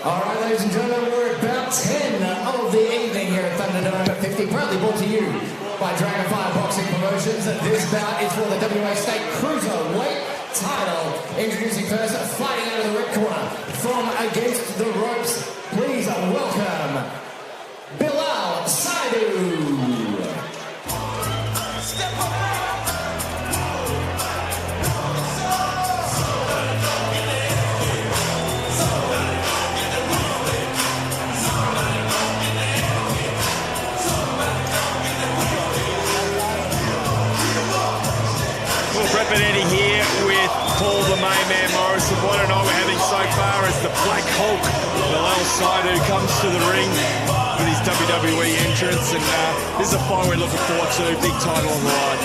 All right, ladies and gentlemen, we're about 10 of the evening here at Thunderdome at 50, proudly brought to you by Dragonfire Boxing Promotions. This bout is for the WA State Cruiserweight title. Introducing first, fighting out of the red corner from against the ropes. Please welcome Bilal Seidu. Eddie here with Paul the Main Man Morrison. What a night we're having so far as the Black Hulk, Bilal Seidu, comes to the ring with his WWE entrance, and this is a fight we're looking forward to. Big title on the line.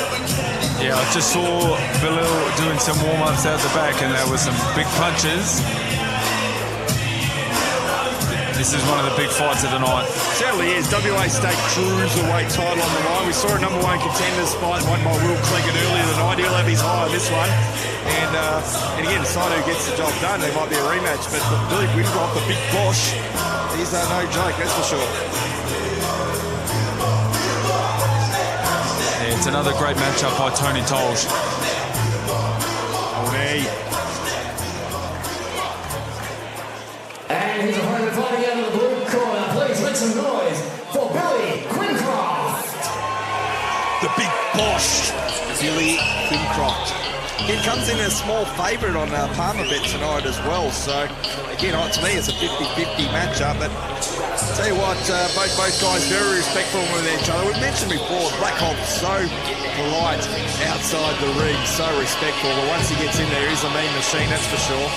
Yeah, I just saw Bilal doing some warm-ups out the back, and there were some big punches. This is one of the big fights of the night. Certainly is. WA State Cruiserweight title on the line. We saw a number one contenders fight won by Will Cleggan earlier tonight. He'll have his eye on this one. And again, Seidu gets the job done. There might be a rematch, but Billy Quinncroft, the big boss, he's no joke, that's for sure. Yeah, it's another great matchup by Tony Tolge. And his opponent fighting out of the blue corner. Please make some noise for Billy Quinncroft. The big boss, Billy Quinncroft. He comes in a small favourite on Palmer bet tonight as well. So, again, to me, it's a 50-50 matchup. But I'll tell you what, both guys very respectful with each other. We've mentioned before, Black Hulk so polite outside the ring, so respectful. But once he gets in there, he's a mean machine, that's for sure.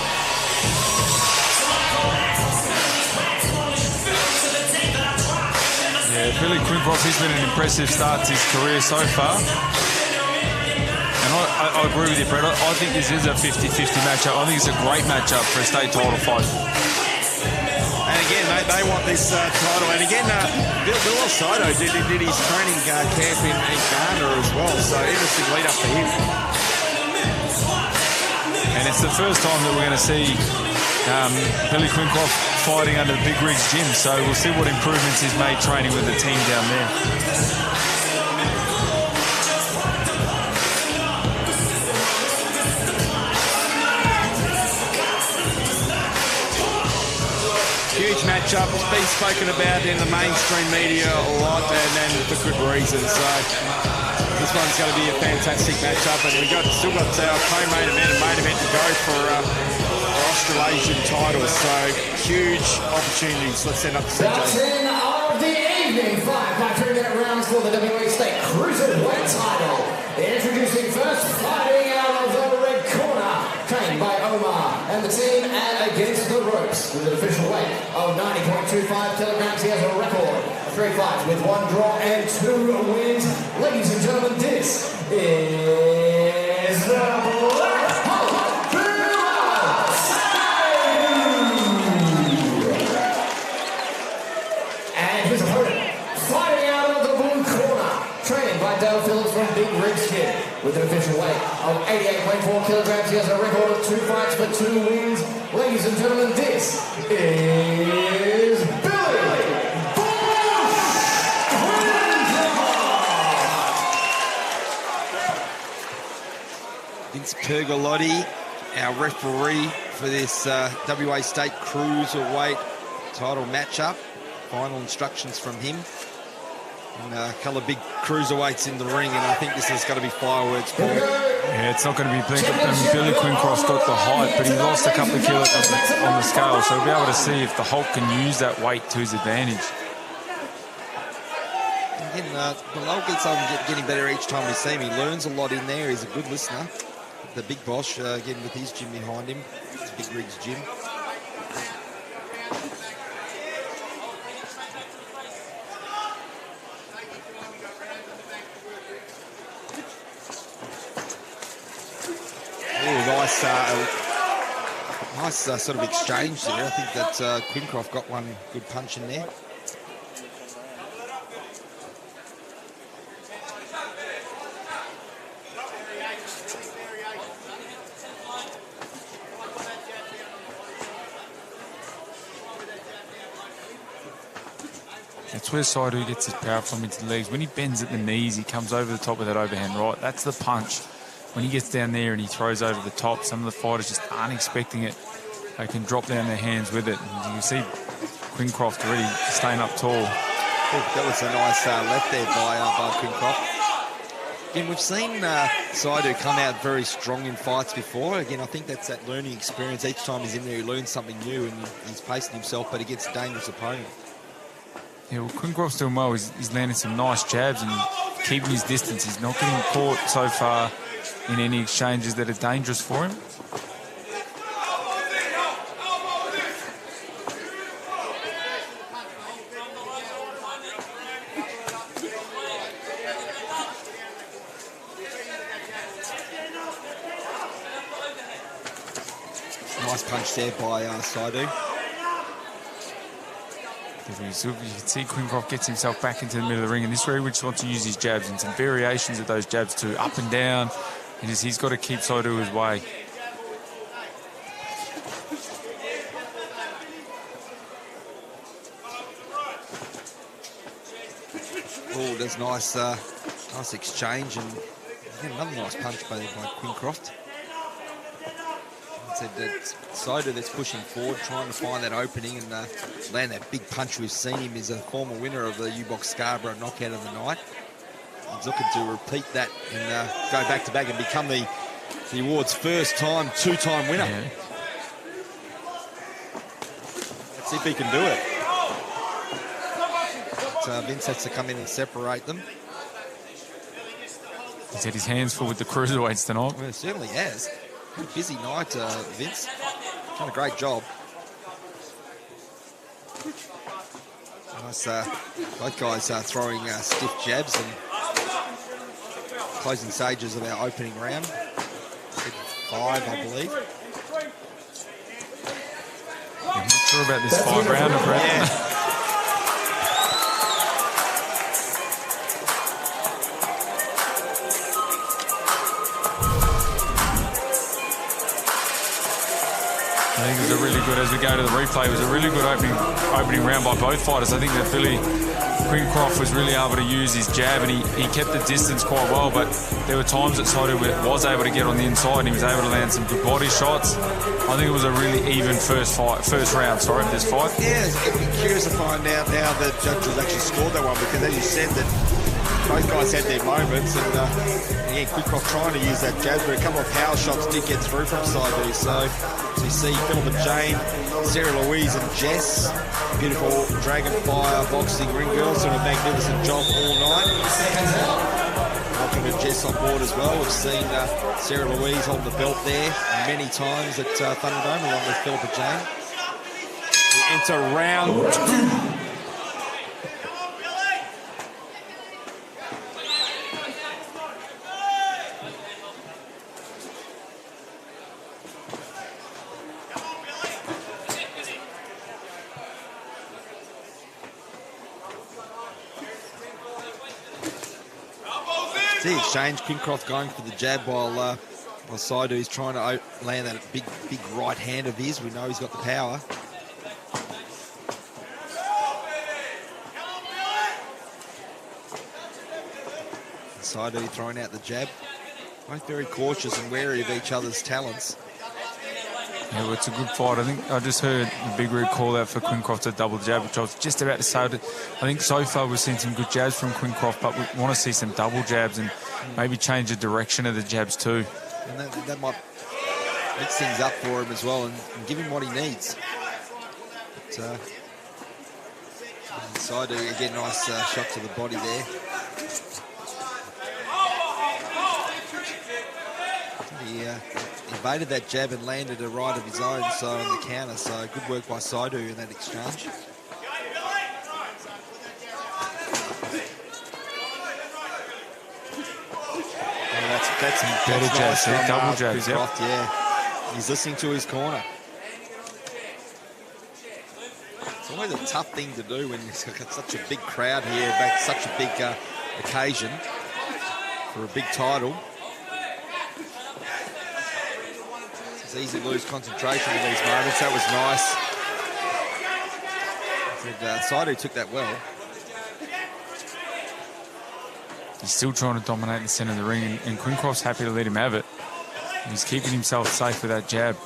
Yeah, Billy Quinncroft, he's been an impressive start to his career so far. And I agree with you, Brett. I think this is a 50-50 matchup. I think it's a great matchup for a state title fight. And again, they want this title. And again, Bilal Seidu did his training camp in Ghana as well. So interesting lead up for him. And it's the first time that we're going to see Billy Quinncroft fighting under the Big Rigs gym, so we'll see what improvements he's made training with the team down there. Huge matchup. It's been spoken about in the mainstream media a lot, and for good reason. So this one's going to be a fantastic matchup, and we've still got our co-main event and main event to go for Australasian titles, so huge opportunities. Let's send up the CJ. That's in of the evening fight by 3-minute rounds for the WA State Cruiserweight title. Introducing first, fighting out of the red corner, trained by Omar and the team, and against the ropes with an official weight of 90.25 kilograms. He has a record of 3 fights with 1 draw and 2 wins. Ladies and gentlemen, this is the Black Hulk. His opponent, fighting out of the blue corner, trained by Dale Phillips from Big Rigs Kid, with an official weight of 88.4 kilograms. He has a record of 2 fights for 2 wins. Ladies and gentlemen, this is Billy Quinncroft. Vince Pergolotti, our referee for this WA State Cruiserweight title matchup. Final instructions from him. And a couple of big cruiserweights in the ring, and I think this is going to be fireworks, Paul. Yeah, it's not going to be blink. Billy Quinncroft's got the height, but he lost a couple of kilos on the scale, so we'll be able to see if the Hulk can use that weight to his advantage. Again, Bilal gets on getting better each time we see him. He learns a lot in there. He's a good listener. The big boss, again, with his gym behind him. It's Big Rigs gym. Nice sort of exchange there. I think that Quinncroft got one good punch in there. That's where Seidu gets his power from into the legs. When he bends at the knees, he comes over the top of that overhand right. That's the punch. When he gets down there and he throws over the top, some of the fighters just aren't expecting it. They can drop down their hands with it. And you can see Quinncroft really staying up tall. Oh, that was a nice left there by Quinncroft. Again, we've seen Seidu come out very strong in fights before. Again, I think that's that learning experience. Each time he's in there, he learns something new and he's pacing himself, but against a dangerous opponent. Yeah, well, Quinncroft's doing well. He's landing some nice jabs and keeping his distance. He's not getting caught so far in any exchanges that are dangerous for him. Nice punch there by Seidu. You can see Quinncroft gets himself back into the middle of the ring, and this is where he just wants to use his jabs and some variations of those jabs too, up and down. He's got to keep Seidu his way. Oh, there's nice exchange, and again, another nice punch by Quinncroft. Said that Seidu that's pushing forward, trying to find that opening and land that big punch. We've seen him as a former winner of the U-Box Scarborough knockout of the night. He's looking to repeat that and go back to back and become the award's first time, two-time winner. Yeah. Let's see if he can do it. But, Vince has to come in and separate them. He's had his hands full with the cruiserweights tonight. Well, it certainly has. Busy night, Vince. Done a great job. Nice, both guys throwing stiff jabs and closing stages of our opening round. 5, I believe. I'm not sure about this 5-rounder, Brett. Yeah. I think it was a really good, as we go to the replay, it was a really good opening round by both fighters. I think that Quinncroft was really able to use his jab and he kept the distance quite well, but there were times that Seidu was able to get on the inside and he was able to land some good body shots. I think it was a really even first round of this fight. Yeah, it'd be curious to find out how the judges actually scored that one, because as you said, that both guys had their moments, and yeah, Quinncroft trying to use that jab, but a couple of power shots did get through from Seidu. So you see Philip and Jane, Sarah Louise and Jess, beautiful Dragonfire boxing ring girls, doing a magnificent job all night. Welcome to Jess on board as well. We've seen Sarah Louise hold the belt there many times at Thunderdome, along with Philip and Jane. We enter round 2. See exchange, Quinncroft going for the jab while Seidu is trying to land that big right hand of his. We know he's got the power. Seidu throwing out the jab. Both very cautious and wary of each other's talents. Yeah, well, it's a good fight. I think I just heard the big rig call out for Quinncroft a double jab, which I was just about to say. I think so far we've seen some good jabs from Quinncroft, but we want to see some double jabs and maybe change the direction of the jabs too. And that might mix things up for him as well and give him what he needs. But, Seidu, again, nice shot to the body there. He evaded that jab and landed a right of his own, so on the counter. So good work by Seidu in that exchange. That's double nice jabs, double jabs, yeah. He's listening to his corner. It's always a tough thing to do when you've got such a big crowd here, back such a big occasion for a big title. It's easy to lose concentration in these moments. That was nice. Seidu took that well. He's still trying to dominate the centre of the ring, and Quinncroft's happy to let him have it. He's keeping himself safe with that jab.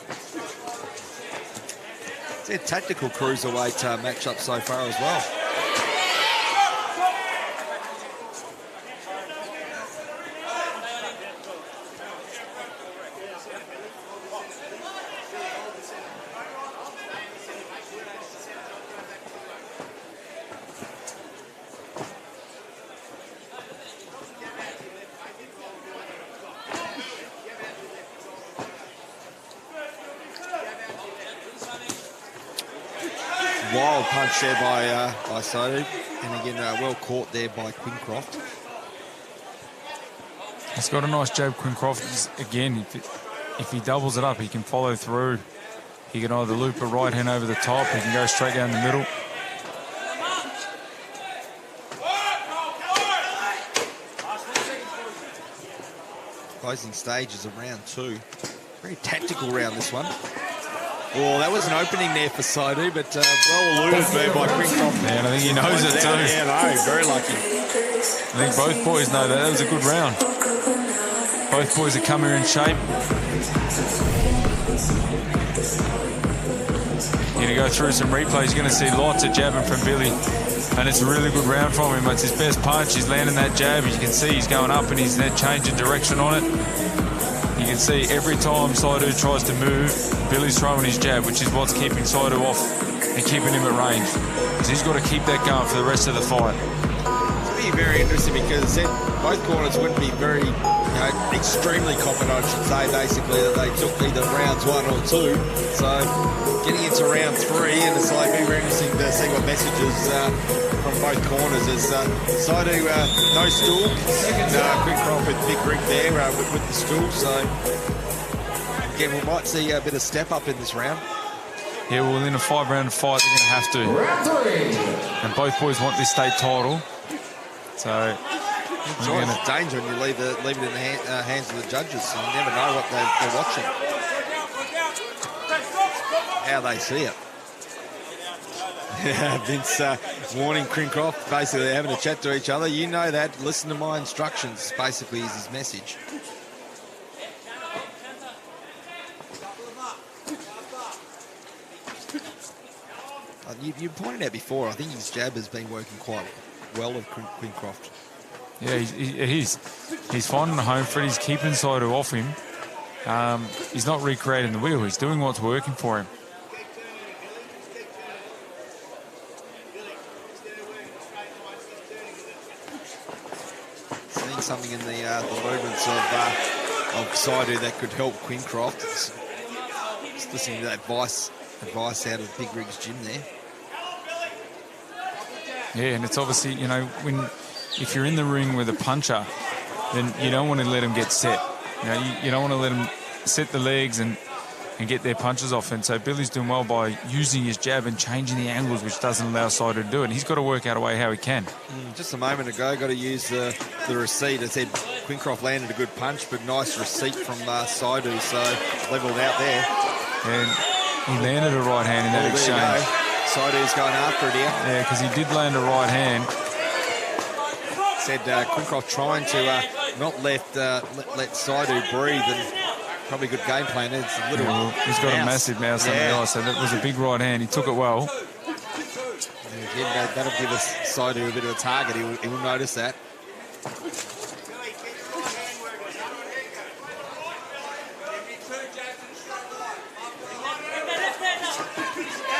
It's a tactical cruiserweight matchup so far as well. Wild punch there by Seidu, and again well caught there by Quinncroft. He's got a nice jab, Quinncroft. Again, if he doubles it up, he can follow through. He can either loop a right hand over the top, he can go straight down the middle. Closing stages of round 2. Very tactical round, this one. Oh, that was an opening there for Seidu, but well eluded there by Quinncroft. Yeah, and I think he knows it too. Yeah, no, very lucky. I think both boys know that. That was a good round. Both boys are coming in shape. You're going to go through some replays. You're going to see lots of jabbing from Billy. And it's a really good round from him. It's his best punch. He's landing that jab. As you can see, he's going up and he's then changing direction on it. You can see every time Seidu tries to move, Billy's throwing his jab, which is what's keeping Seidu off and keeping him at range. So he's got to keep that going for the rest of the fight. It'll be very interesting because then both corners wouldn't be very, extremely confident, I should say, basically, that they took either rounds 1 or 2. So getting into round 3, and it's like very interesting to see what messages from both corners as Seidu, no stool, and Quinncroft with big rig there with the stool. So again, we might see a bit of step up in this round. Yeah, well, in a 5-round fight, they're going to have to. Round 3. And both boys want this state title. So it's always a danger when you leave it in the hands of the judges. So you never know what they're watching, how they see it. Yeah, Vince warning Quinncroft, basically having a chat to each other. You know that. Listen to my instructions, basically, is his message. You pointed out before, I think his jab has been working quite well with Quinncroft. Yeah, he's finding a home for it. He's keeping Seidu off him. He's not recreating the wheel. He's doing what's working for him. Seeing something in the movements of Seidu that could help Quinncroft. Just listening to that advice out of Big Rig's gym there. Yeah, and it's obviously, if you're in the ring with a puncher, then you don't want to let him get set. You don't want to let him set the legs and get their punches off. And so Billy's doing well by using his jab and changing the angles, which doesn't allow Seidu to do it. And he's got to work out a way how he can. Just a moment ago, got to use the receipt. I said Quinncroft landed a good punch, but nice receipt from Seidu, so levelled out there. And he landed a right hand in that exchange. Seidu's going after it here. Yeah, because he did land a right hand. Said Quinncroft trying to not let Seidu breathe, and probably good game plan. It's a little he's got a massive mouse on the eye, so that was a big right hand. He took it well. Again, that'll give us Seidu a bit of a target. He will notice that.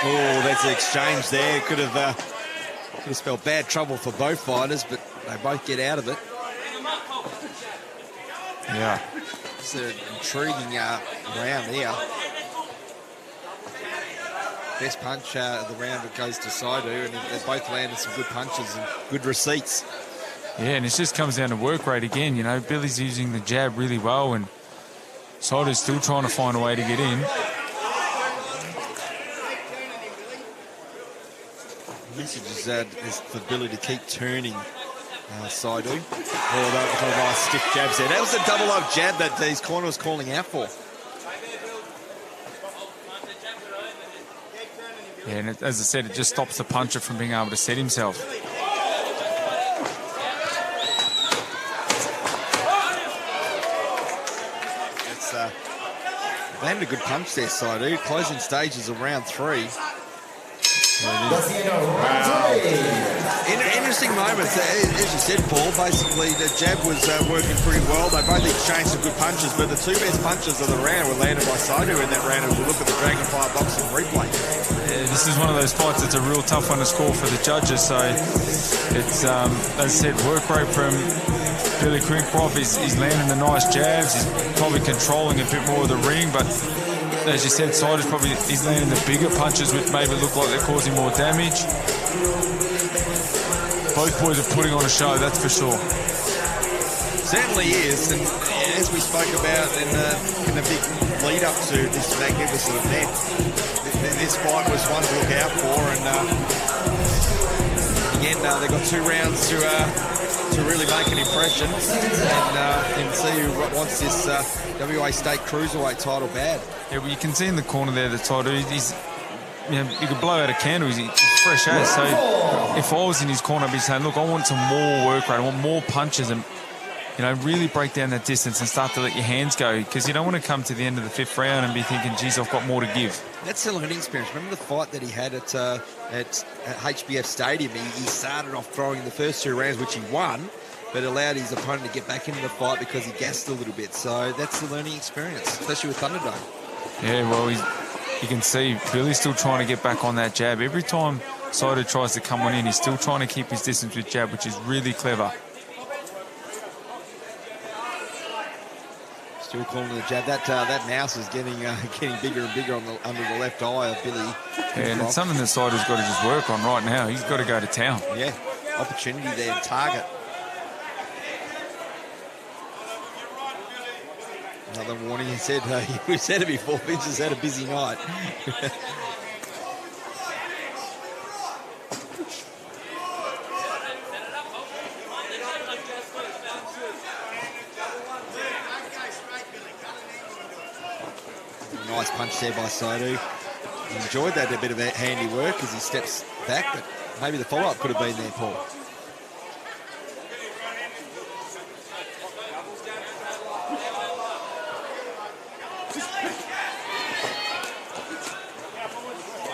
Oh, that's the exchange there. Could have spelled bad trouble for both fighters, but they both get out of it. Yeah. It's an intriguing round here. Best punch of the round that goes to Seidu, and they both landed some good punches and good receipts. Yeah, and it just comes down to work rate again. Billy's using the jab really well, and Seidu's still trying to find a way to get in. The message is the ability to keep turning Seidu. Oh, that was a nice stiff jab there. That was a double up jab that his corner was calling out for. Yeah, and as I said, it just stops the puncher from being able to set himself. Landed a good punch there, Seidu. Closing stages of round 3. That's the end of round 3. Interesting moments. As you said, Paul, basically the jab was working pretty well. They both exchanged some good punches, but the 2 best punches of the round were landed by Seidu in that round as we look at the Dragonfire boxing replay. Yeah, this is one of those fights that's a real tough one to score for the judges. So it's, as I said, work rate from Billy Quinncroft. He's landing the nice jabs. He's probably controlling a bit more of the ring, but as you said, Seidu's he's landing the bigger punches, which maybe look like they're causing more damage. Both boys are putting on a show, that's for sure. Certainly is, and as we spoke about in the big lead-up to this magnificent event, this fight was one to look out for, and again, they've got 2 rounds to really make an impression and see who wants this WA State Cruiserweight title bad. Yeah, well, you can see in the corner there that Seidu, you could blow out a candle, he's fresh as. So if I was in his corner, I'd be saying, look, I want some more work rate, I want more punches, and really break down that distance and start to let your hands go, because you don't want to come to the end of the 5th round and be thinking, geez, I've got more to give. That's a learning experience. Remember the fight that he had at HBF Stadium? He started off throwing the first 2 rounds, which he won, but allowed his opponent to get back into the fight because he gassed a little bit. So that's the learning experience, especially with Thunderdome. Yeah, well, you can see Billy's still trying to get back on that jab. Every time Seidu tries to come on in, he's still trying to keep his distance with jab, which is really clever. Still calling the jab. That mouse is getting bigger and bigger under the left eye of Billy. Yeah, and it's something that Seidu's got to just work on right now. He's got to go to town. Yeah, opportunity there, target. Another warning. He said, we said it before, Vince has had a busy night. Nice punch there by Seidu. He enjoyed that a bit of handy work as he steps back, but maybe the follow-up could have been there, Paul.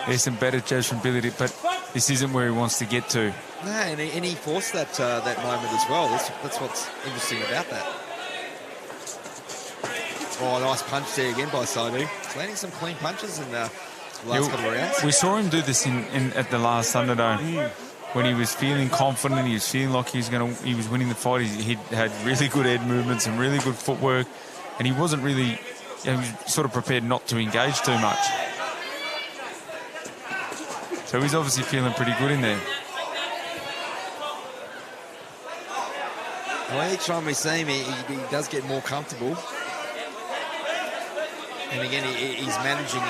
There's some better jabs from Billy, but this isn't where he wants to get to. No, and he forced that moment as well. That's what's interesting about that. Oh, nice punch there again by Seidu. He's landing some clean punches in the last couple of rounds. We saw him do this at the last Thunderdome when he was feeling confident. He was feeling like he was winning the fight. He had really good head movements and really good footwork, and he wasn't really. He was sort of prepared not to engage too much. So he's obviously feeling pretty good in there. Well, each time we see him, he does get more comfortable. And again, he's managing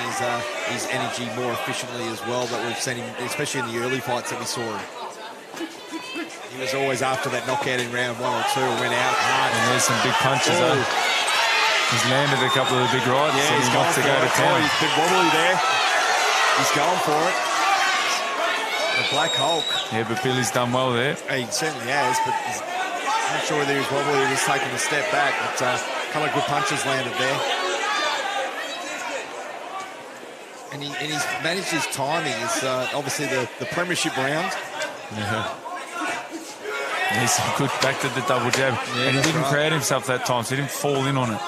his energy more efficiently as well. But we've seen him, especially in the early fights that we saw him. He was always after that knockout in round 1 or 2 and went out hard. And there's some big punches, though. He's landed a couple of the big rights. Yeah, he's got to go to town. He's a bit wobbly there. He's going for it. The Black Hulk. Yeah, but Billy's done well there. He certainly has, but he's not sure whether he was wobbly or just taking a step back. But a couple of good punches landed there. And he's managed his timing. It's obviously the premiership round. Yeah. He's good back to the double jab. Yeah, and he didn't crowd himself that time, so he didn't fall in on it,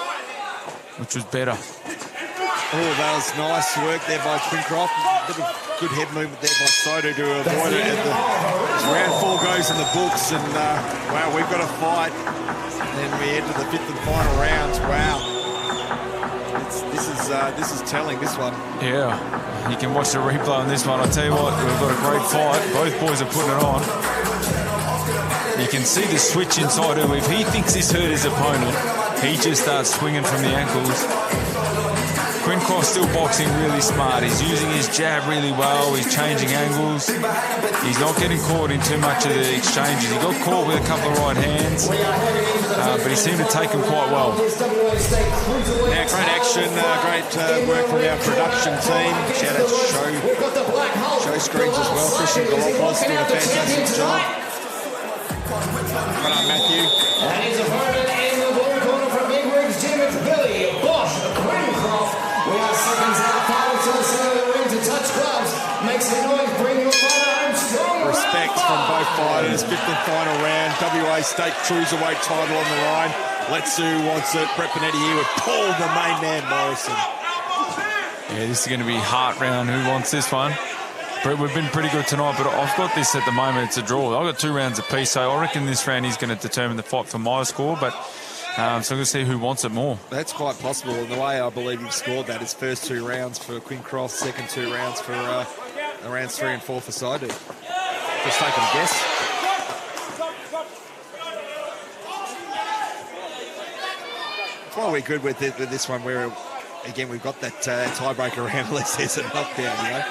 which was better. Oh, that was nice work there by Quinncroft. A bit of good head movement there by Seidu to avoid it. As round 4 goes in the books, and wow, we've got a fight. And then we enter the 5th and final rounds. Wow. This is telling, this one. Yeah, you can watch the replay on this one. I'll tell you what, we've got a great fight. Both boys are putting it on. You can see the switch inside him. If he thinks he's hurt his opponent, he just starts swinging from the ankles. Quinncroft's still boxing really smart. He's using his jab really well. He's changing angles. He's not getting caught in too much of the exchanges. He got caught with a couple of right hands, but he seemed to take them quite well. Yeah, great action, great work from our production team. Shout out to show screens as well. Christian Galopoulos doing a fantastic job. Well done, Matthew. And his opponent in the blue corner from Big Rigs Gym, it's Billy Quinncroft. Make some noise, bring your fighter home strong. Respect from both fighters. 5th and final round. WA State Cruiserweight title on the line. Let's see who wants it. Brett Panetti here with Paul, the main man, Morrison. Yeah, this is going to be heart round. Who wants this one? Brett, we've been pretty good tonight, but I've got this at the moment. It's a draw. I've got 2 rounds apiece, so I reckon this round is going to determine the fight for my score, but so I'm going to see who wants it more. That's quite possible. And the way I believe you've scored that is first 2 rounds for Quinncroft, second 2 rounds for rounds 3 and 4 for Seidu. Just taking a guess. That's why we're good with this one, where, again, we've got that tiebreaker round unless there's a knockdown, you know.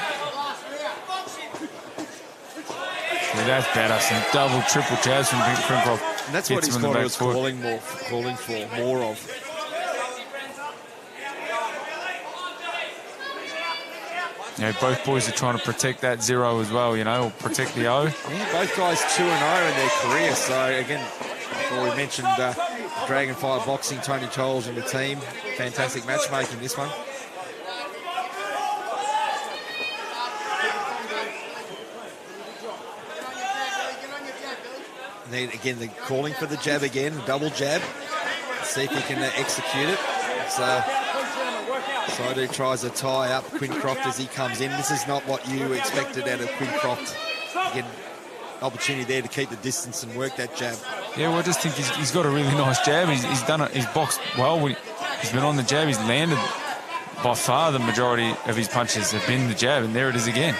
Yeah, that's better. Some double, triple jabs from Quinncroft. And that's what his fighter was calling for more of. Yeah, both boys are trying to protect that 0 as well, you know, or protect the O. Yeah, both guys 2-0 in their career. So, again, before we mentioned Dragonfire Boxing, Tony Tolles and the team. Fantastic matchmaking, this one. And then, again, they're calling for the jab again, double jab. Let's see if he can execute it. Seidu tries to tie up Quinncroft as he comes in. This is not what you expected out of Quinncroft. Again, opportunity there to keep the distance and work that jab. Yeah, well, I just think he's got a really nice jab. He's done it. He's boxed well. He's been on the jab. He's landed. By far, the majority of his punches have been the jab, and there it is again.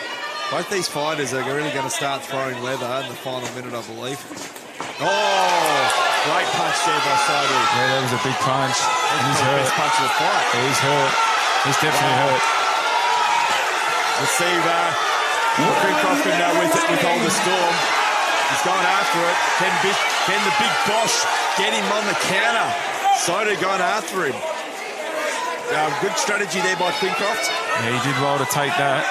Both these fighters are really going to start throwing leather in the final minute, I believe. Oh, great punch there by Seidu. Yeah, that was a big punch. And he's hurt. Best punch of the fight. Yeah, he's hurt. He's definitely hurt. Let's see what Quinncroft can withhold the storm. He's going after it. Can the big boss get him on the counter? Seidu going after him. Good strategy there by Quinncroft. Yeah, he did well to take that.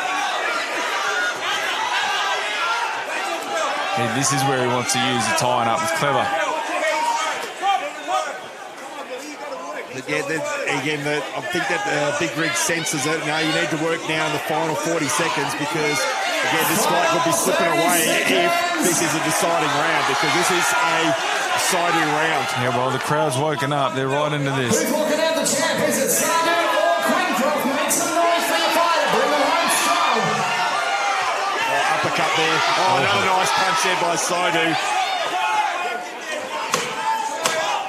Yeah, this is where he wants to use the tying up. It's clever. Yeah, again, I think that Big Rig senses it. No, you need to work now in the final 40 seconds because, again, this fight could be slipping away if this is a deciding round, because this is a deciding round. Yeah, well, the crowd's woken up. They're right into this. Who's walking out the champ? Is it Seidu or Quinncroft? Make some noise for your fighter. Bring them home strong. Uppercut there. Oh, another nice punch there by Seidu.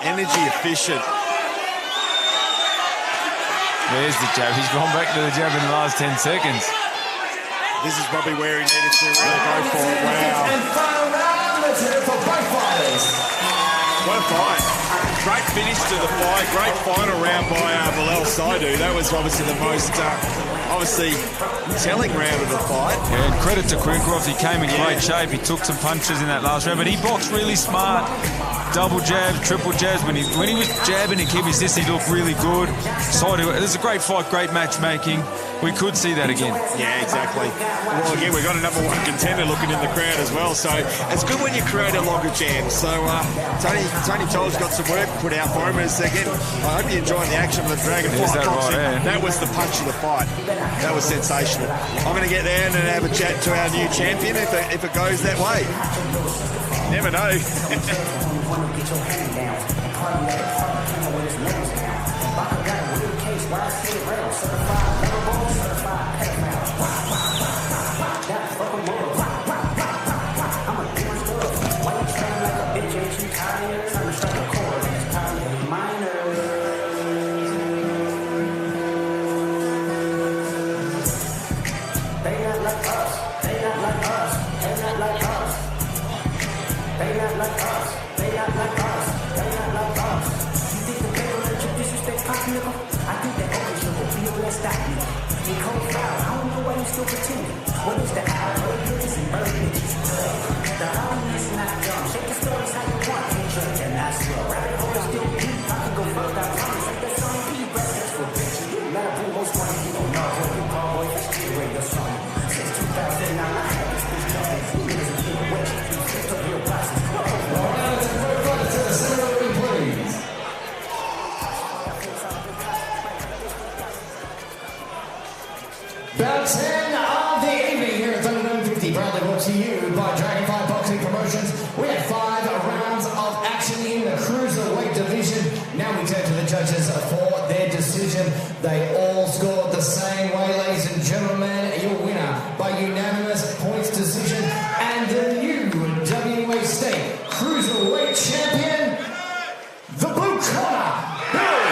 Energy efficient. There's the jab. He's gone back to the jab in the last 10 seconds. This is probably where he needed to really go for it. Wow. And final round, let's hit it for both fighters. What a fight. Great finish to the fight. Great final round by Bilal Seidu. That was obviously the most, telling round of the fight. Yeah, and credit to Quinncroft. He came in great shape. He took some punches in that last round, but he boxed really smart. Double jabs, triple jabs. When he was jabbing and keeping his distance, he looked really good. Seidu, it was a great fight, great matchmaking. We could see that again. Yeah, exactly. Well, again, we've got a #1 contender looking in the crowd as well, so it's good when you create a longer jam. So Tony Tolles got some work put out for him. And again, I hope you're enjoying the action of the Dragonfly Boxing. That was the punch of the fight. That was sensational. I'm going to get there and have a chat to our new champion if it goes that way. Never know. Bout 10 of the evening here judges for their decision. They all scored the same way, ladies and gentlemen. Your winner by unanimous points decision and the new WA State Cruiserweight Champion, the blue corner, Bilal.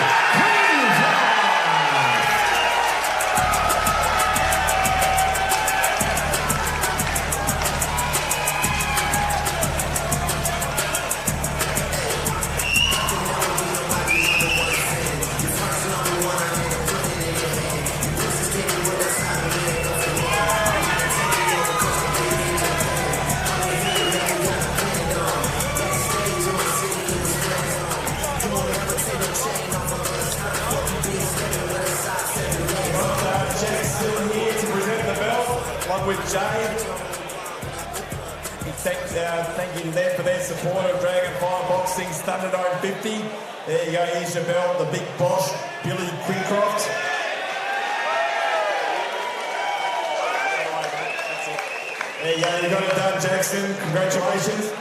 With Jay, thanking them for their support of Dragon Fire Boxing's Thunderdome 50. There you go, here's your belt, the big boss, Billy Quinncroft. There you go, you got it done, Jackson. Congratulations.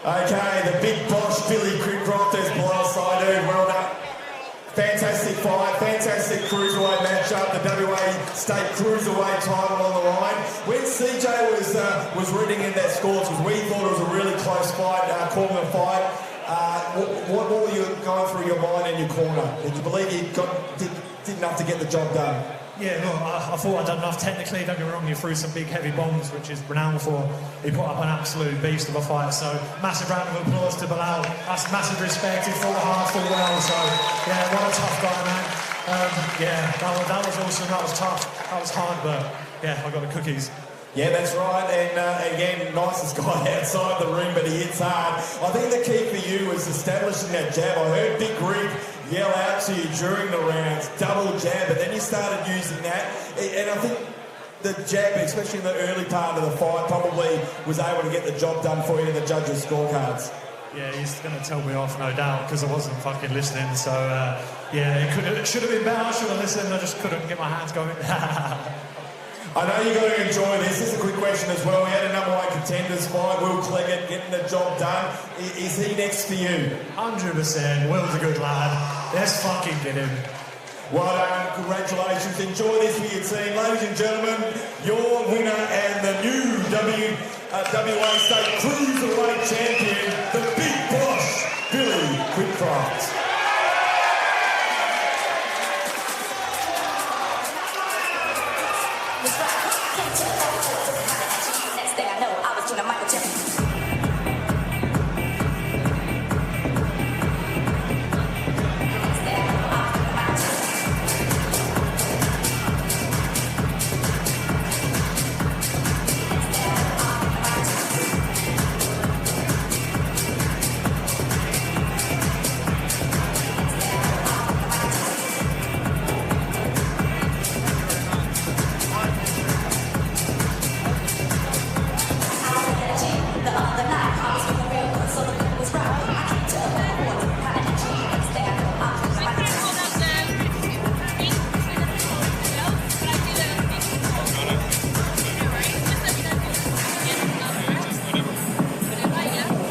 Okay, the big boss, Billy Quinncroft, as Bilal, Seidu, well done. Fantastic fight, fantastic cruiserweight matchup. The WA State Cruiserweight title on the line. When CJ was reading in that scores, because we thought it was a really close fight, calling the fight. What were you going through your mind in your corner? Did you believe you did enough to get the job done? Yeah, look, I thought I'd done enough technically. Don't get me wrong, you threw some big heavy bombs, which is renowned for. He put up an absolute beast of a fight. So massive round of applause to Bilal. That's massive respect. He fought hard, fought well. So yeah, what a tough guy, man. Yeah, that was awesome. That was tough. That was hard, but yeah, I got the cookies. Yeah, that's right. And again, nicest guy outside the ring, but he hits hard. I think the key for you was establishing that jab. I heard Big Rick yell out to you during the rounds, double jab, but then you started using that. And I think the jab, especially in the early part of the fight, probably was able to get the job done for you in the judges' scorecards. Yeah, he's going to tell me off, no doubt, because I wasn't fucking listening. So, yeah, it should have been better. I should have listened. I just couldn't get my hands going. I know you're going to enjoy this. This is a quick question as well. We had a number one contenders fight. Will Cleggett getting the job done. Is he next for you? 100%. Will's a good lad. Let's fucking get him. Well done. Congratulations. Enjoy this for your team. Ladies and gentlemen, your winner and the new WA State Cruiserweight Champion, the big boss, Billy Quinncroft.